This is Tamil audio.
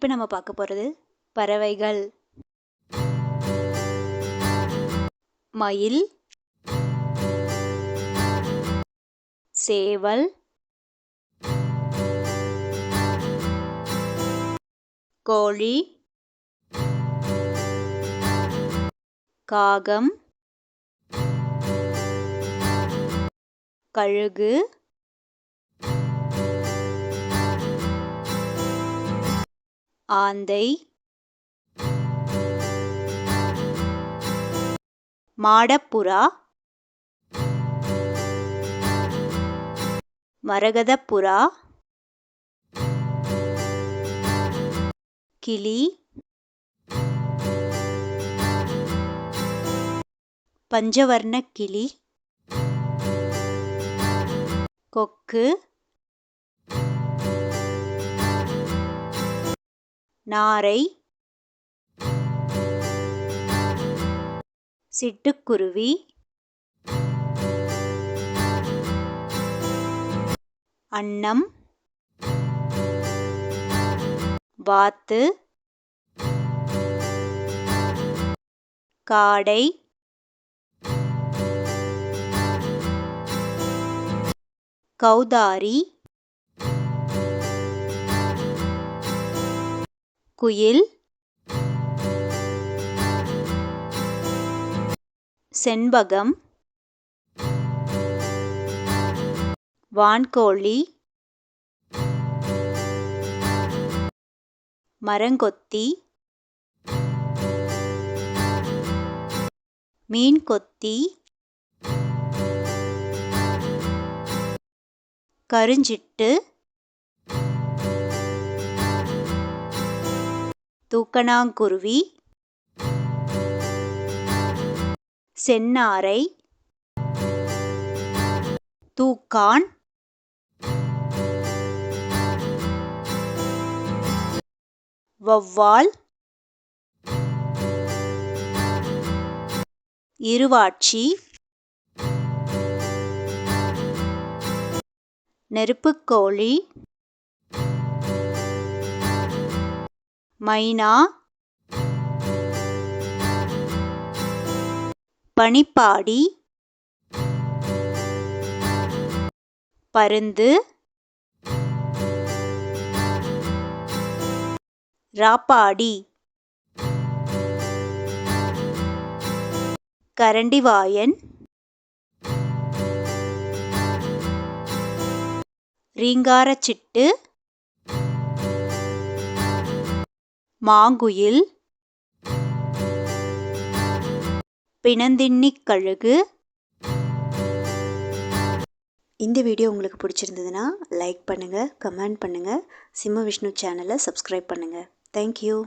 இப்போ நம்ம பார்க்க போகிறது பறவைகள். மயில், சேவல், கோழி, காகம், கழுகு, ஆந்தை, மாடப்புறா, மரகதப்புறா, கிளி, பஞ்சவர்ண கிளி, கொக்கு, நாரை, சிட்டுக்குருவி, அன்னம், வாத்து, காடை, கௌதாரி, குயில், செண்பகம், வான்கோழி, மரங்கொத்தி, மீன்கொத்தி, கருஞ்சிட்டு, தூக்கணாங்குருவி, செந்நாரை, தூக்கான், வௌவால், இருவாட்சி, நெருப்புக்கோழி, மைனா, பனிப்பாடி, பருந்து, ராப்பாடி, கரண்டிவாயன், ரீங்காரச்சிட்டு, மாங்குயில், பிணந்தின்னிக் கழுகு. இந்த வீடியோ உங்களுக்கு பிடிச்சிருந்ததுன்னா லைக் பண்ணுங்கள், கமெண்ட் பண்ணுங்கள், சிம்ம விஷ்ணு சேனலை சப்ஸ்கிரைப் பண்ணுங்கள். தேங்க்யூ.